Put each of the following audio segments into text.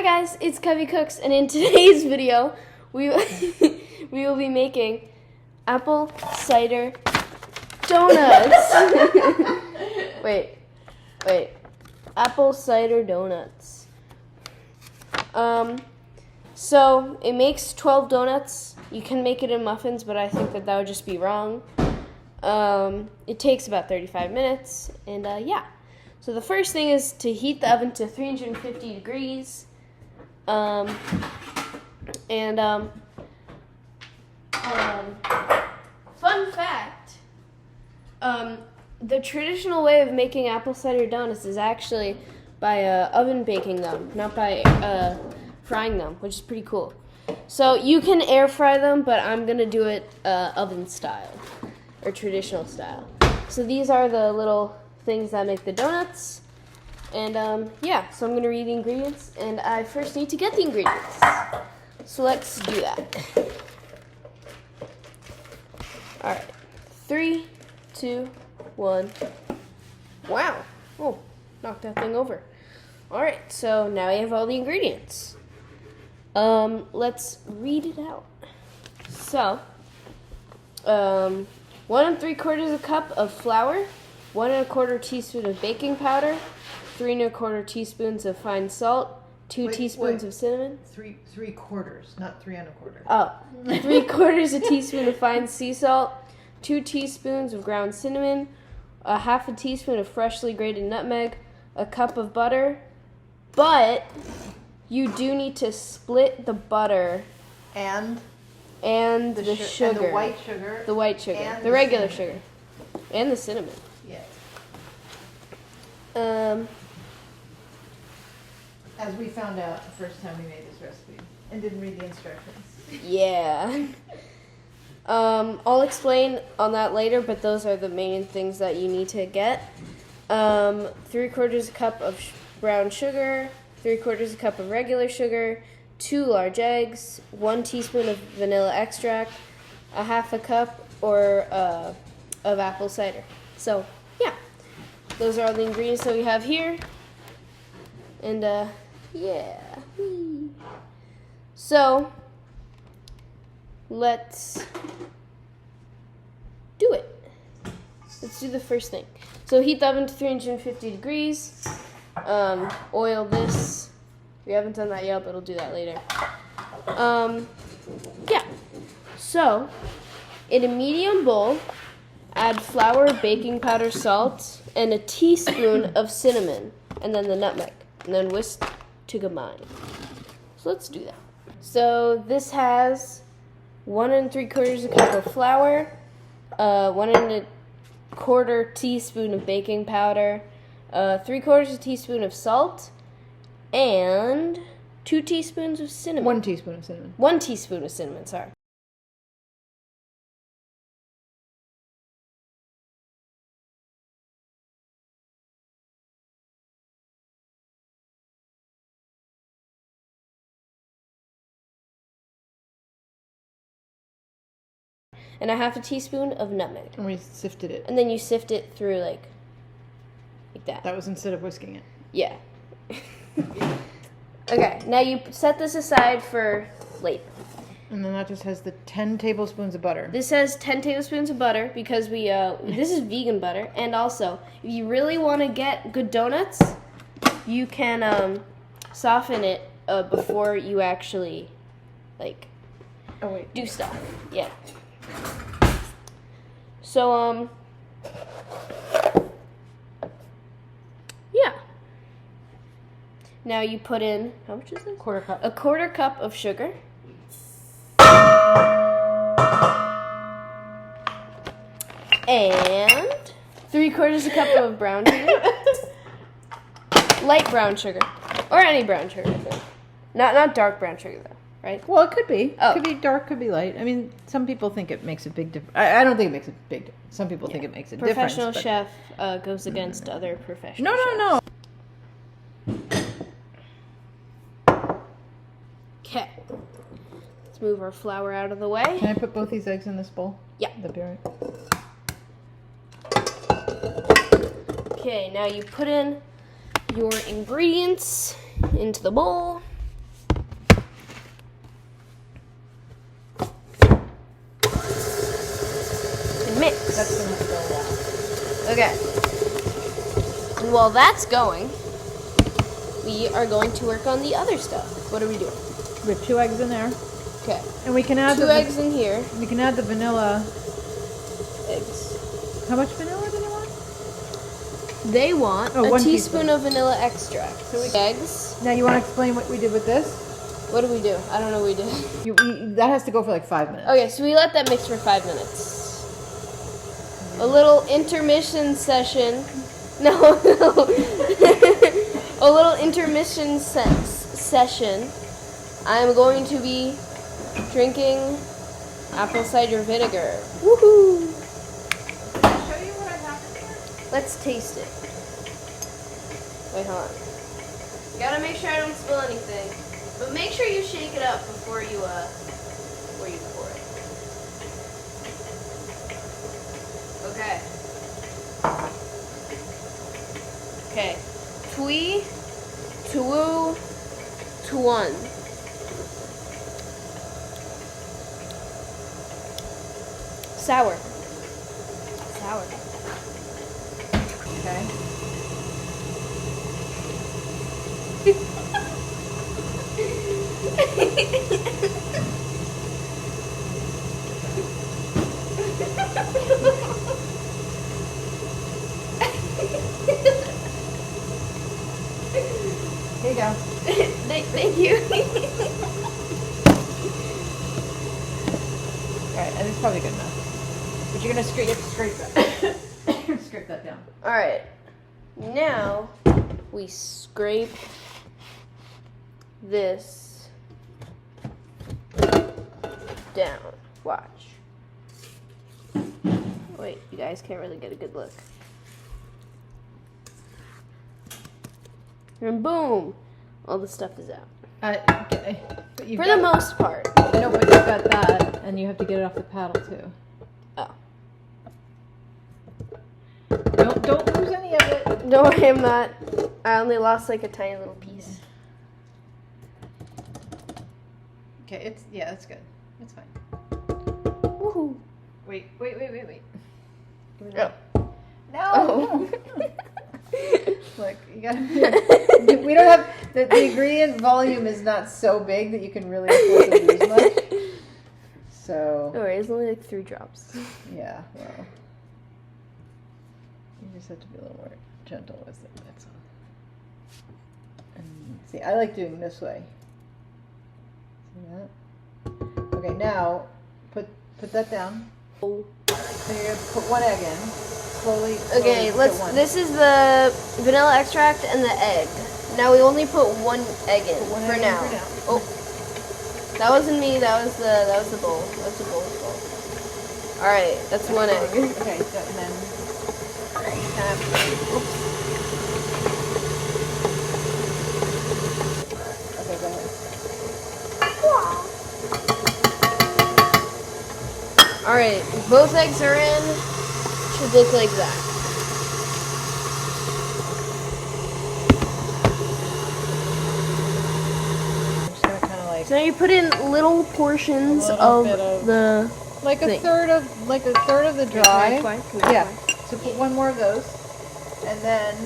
guys, it's Covey Cooks, and in today's video, we will be making apple cider donuts. wait, apple cider donuts. So it makes 12 donuts. You can make it in muffins, but I think that would just be wrong. It takes about 35 minutes, and yeah. So the first thing is to heat the oven to 350 degrees. Fun fact, the traditional way of making apple cider donuts is actually by oven baking them, not by frying them, which is pretty cool. So you can air fry them, but I'm going to do it oven style, or traditional style. So these are the little things that make the donuts. And yeah, so I'm going to read the ingredients, and I first need to get the ingredients. So let's do that. Alright, 3, 2, 1. Wow. Oh, knocked that thing over. Alright, so now I have all the ingredients. Let's read it out. So, 1 3/4 cup of flour, 1 1/4 teaspoon of baking powder, 3 1/4 teaspoons of fine salt, 2 teaspoons of cinnamon. 3/4, not 3 1/4. Oh, 3/4 a teaspoon of fine sea salt, 2 teaspoons of ground cinnamon, a half a teaspoon of freshly grated nutmeg, a cup of butter, but you do need to split the butter and the sugar, and the white sugar, and the regular sugar, and the cinnamon. Yes. As we found out the first time we made this recipe and didn't read the instructions. Yeah. I'll explain on that later, but those are the main things that you need to get. 3/4 cup of brown sugar, 3/4 cup of regular sugar, 2 large eggs, 1 teaspoon of vanilla extract, a half a cup of apple cider. So, yeah. Those are all the ingredients that we have here. And, yeah. So, let's do it. Let's do the first thing. So heat the oven to 350 degrees. Oil this. We haven't done that yet, but we'll do that later. Yeah. So, in a medium bowl, add flour, baking powder, salt, and a teaspoon of cinnamon, and then the nutmeg, and then whisk to combine. So let's do that. So this has 1 3/4 cup of flour, 1 1/4 teaspoon of baking powder, 3/4 teaspoon of salt, and 2 teaspoons of cinnamon. 1 teaspoon of cinnamon. 1 teaspoon of cinnamon, sorry. And a half a teaspoon of nutmeg. And we sifted it. And then you sift it through like that. That was instead of whisking it. Yeah. Okay, now you set this aside for later. And then that just has the 10 tablespoons of butter. This has 10 tablespoons of butter because this is vegan butter. And also, if you really want to get good donuts, you can soften it before you actually do stuff. Yeah. So, yeah. Now you put in, how much is this? 1/4 cup. A 1/4 cup of sugar. And 3/4 cup of brown sugar. Light brown sugar. Or any brown sugar. Not dark brown sugar, though. Right? Well, it could be. Oh. Could be dark, could be light. I mean, some people think it makes a big difference. I don't think it makes a big difference. Some people think it makes a difference. Professional chef goes against other professional No. Okay. Let's move our flour out of the way. Can I put both these eggs in this bowl? Yeah. That'd be all right. Okay, now you put in your ingredients into the bowl. while that's going, we are going to work on the other stuff. What are we doing? We have 2 eggs in there. Okay. And we can add 2 eggs in here. We can add the vanilla. Eggs. How much vanilla do they want? They want a 1 teaspoon of vanilla extract. So eggs. Now you want to explain what we did with this? What do we do? I don't know what we did. That has to go for like 5 minutes. Okay, so we let that mix for 5 minutes. A little intermission session. No. A little intermission session. I'm going to be drinking apple cider vinegar. Woohoo! Can I show you what I have in here? Let's taste it. Wait, hold on. Gotta make sure I don't spill anything. But make sure you shake it up before you pour it. Okay. Okay. 3, 2, 1. Sour. Okay. Here you go. Thank you. Alright, and it's probably good enough. But you're gonna scrape that. Scrape that down. Alright. Now we scrape this down. Watch. Wait, you guys can't really get a good look. And boom! All the stuff is out. Okay. For the most part. No, but you've got that, and you have to get it off the paddle too. Oh. Don't lose any of it. No, I am not. I only lost like a tiny little piece. Okay, that's good. It's fine. Woohoo! Wait. Give me Oh. that. No. Oh. Look, you gotta. We don't have the ingredient volume is not so big that you can really afford to lose much. So. No worries, only like 3 drops. Yeah. Well. You just have to be a little more gentle with it. That's all. And see, I like doing this way. See that? Okay, now put that down. Oh. So you're gonna put 1 egg in. Slowly. Okay, put let's. 1. This is the vanilla extract and the egg. Now we only put 1 egg in Put 1 for egg now. in for now. Oh, that wasn't me. That was the bowl. That's the bowl's fault. All right, that's 1 egg. Okay, so, and then. Oops. Okay, go ahead. All right, both eggs are in. Should look like that. I'm just gonna kind of like. So now you put in little portions of bit of- the. Like a thing. third of the dry. Can I Yeah. try? So put 1 more of those, and then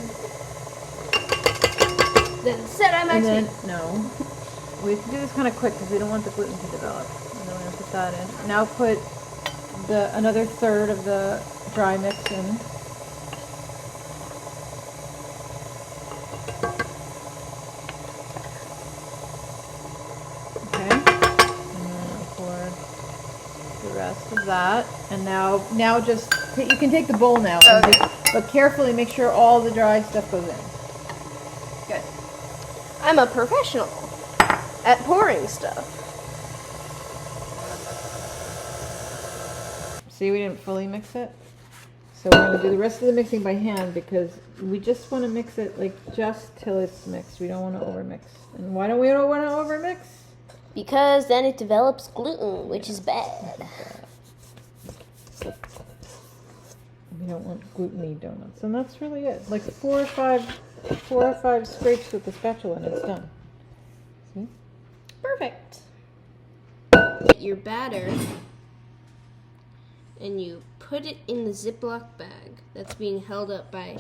Set I'm and actually. then no. We have to do this kind of quick because we don't want the gluten to develop. And then we're gonna put that in. Now put another third of the dry mix in. Okay. And then I'll pour the rest of that. And now just you can take the bowl now. Okay. But carefully make sure all the dry stuff goes in. Good. I'm a professional at pouring stuff. See, we didn't fully mix it. So we're going to do the rest of the mixing by hand because we just want to mix it like just till it's mixed. We don't want to overmix. And why don't we want to overmix? Because then it develops gluten, which is bad. We don't want gluten-y donuts. And that's really it. Like 4 or 5 scrapes with the spatula and it's done. See? Perfect. Your batter, and you put it in the Ziploc bag that's being held up by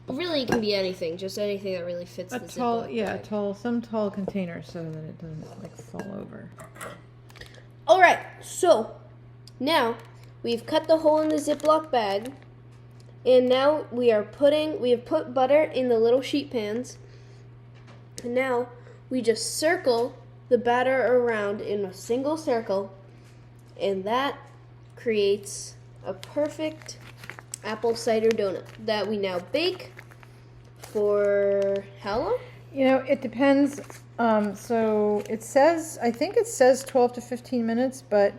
Really, it can be anything. Just anything that really fits the Ziploc bag. some tall container so that it doesn't like fall over. All right, so now we've cut the hole in the Ziploc bag, and now we have put butter in the little sheet pans, and now we just circle the batter around in a single circle, and that creates a perfect apple cider donut that we now bake for how long? You know, it depends. So I think it says 12 to 15 minutes, but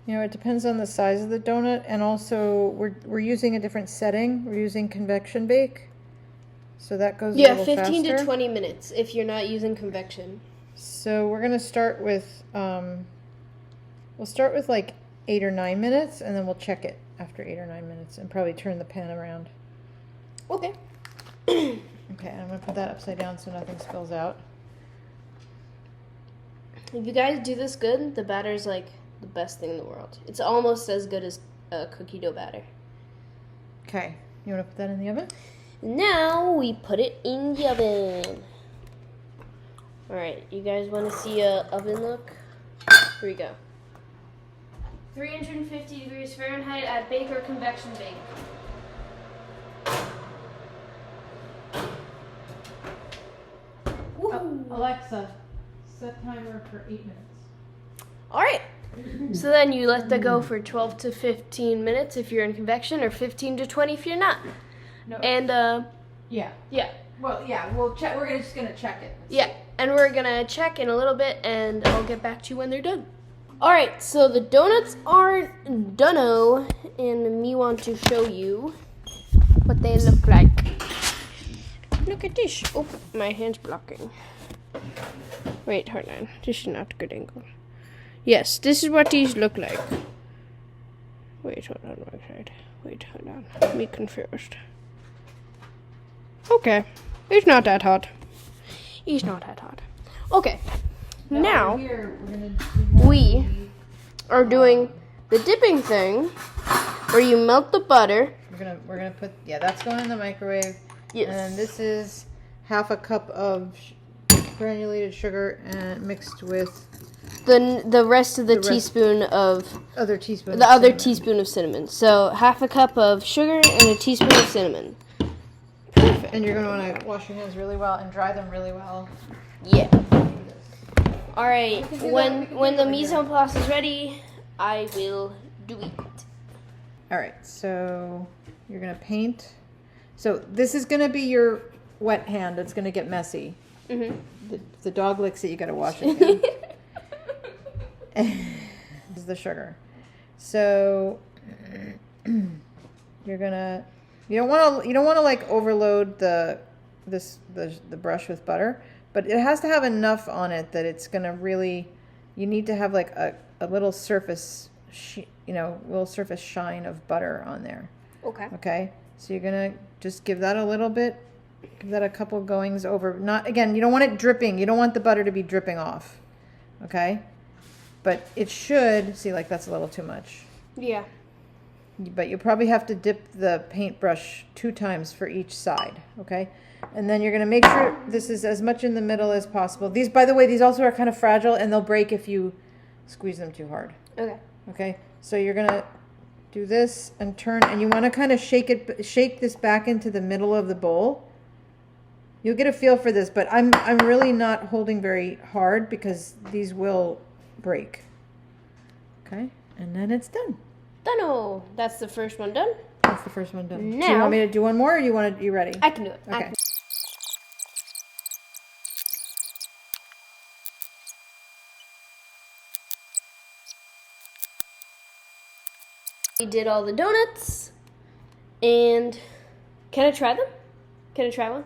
you know, it depends on the size of the donut, and also we're using a different setting. We're using convection bake, so that goes a little 15 faster. to 20 minutes if you're not using convection. So we're gonna start with we'll start with like 8 or 9 minutes, and then we'll check it after 8 or 9 minutes, and probably turn the pan around. Okay. Okay, I'm gonna put that upside down so nothing spills out. If you guys do this good, the batter's like the best thing in the world. It's almost as good as a cookie dough batter. Okay, you wanna put that in the oven? Now we put it in the oven. All right, you guys want to see a oven look? Here we go. 350 degrees Fahrenheit at bake or convection bake. Alexa, set timer for 8 minutes. All right. So then you let that go for 12 to 15 minutes if you're in convection, or 15 to 20 if you're not. No. And Yeah. yeah. Well, yeah, we'll check. We're just gonna check it. Yeah, and we're gonna check in a little bit, and I'll get back to you when they're done. All right, so the donuts are done, and me want to show you what they look like. Look at this. Oh, my hand's blocking. Wait, hold on. This is not a good angle. Yes, this is what these look like. Wait, hold on, right side. Wait, hold on. Me confused. Okay, it's not that hot. It's not that hot. Okay, now here, we are doing the dipping thing, where you melt the butter. we're gonna put that's going in the microwave. Yes. And this is half a cup of granulated sugar and mixed with the rest of the teaspoon of other teaspoon. the other teaspoon of cinnamon. So half a cup of sugar and a teaspoon of cinnamon. Perfect. And you're gonna want to wash your hands really well and dry them really well. Yeah. All right. When the mise en place is ready, I will do it. All right. So you're gonna paint. So this is gonna be your wet hand. It's gonna get messy. Mhm. The dog licks it. You gotta wash it again. This is the sugar. So you're gonna. You don't want to like overload the brush with butter, but it has to have enough on it that it's gonna really. You need to have like a little surface, little surface shine of butter on there. Okay. Okay. So you're gonna just give that a little bit. Give that a couple goings over. Not again. You don't want it dripping. You don't want the butter to be dripping off. Okay. But it should. See, like that's a little too much. Yeah. But you probably have to dip the paintbrush 2 times for each side, okay? And then you're going to make sure this is as much in the middle as possible. These, by the way, these also are kind of fragile, and they'll break if you squeeze them too hard. Okay. Okay? So you're going to do this and turn, and you want to kind of shake this back into the middle of the bowl. You'll get a feel for this, but I'm really not holding very hard because these will break. Okay? And then it's done. Done. That's the first one done. That's the first one done. Now, do you want me to do one more, or you ready? I can do it. Okay. We did all the donuts, and can I try them? Can I try one?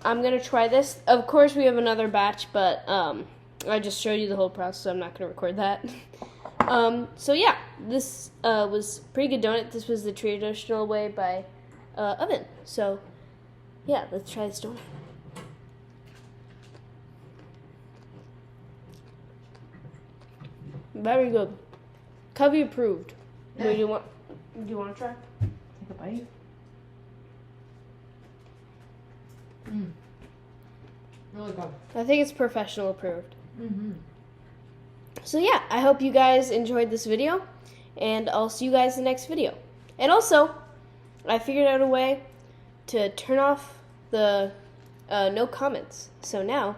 I'm gonna try this. Of course, we have another batch, but I just showed you the whole process, so I'm not gonna record that. So yeah, this was pretty good donut. This was the traditional way by oven. So yeah, let's try this donut. Very good. Covey approved. Do you want to try? Take a bite. Really good. I think it's professional approved. Mm-hmm. So yeah, I hope you guys enjoyed this video, and I'll see you guys in the next video. And also, I figured out a way to turn off the no comments. So now,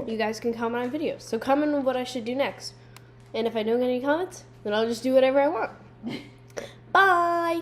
you guys can comment on videos. So comment on what I should do next. And if I don't get any comments, then I'll just do whatever I want. Bye!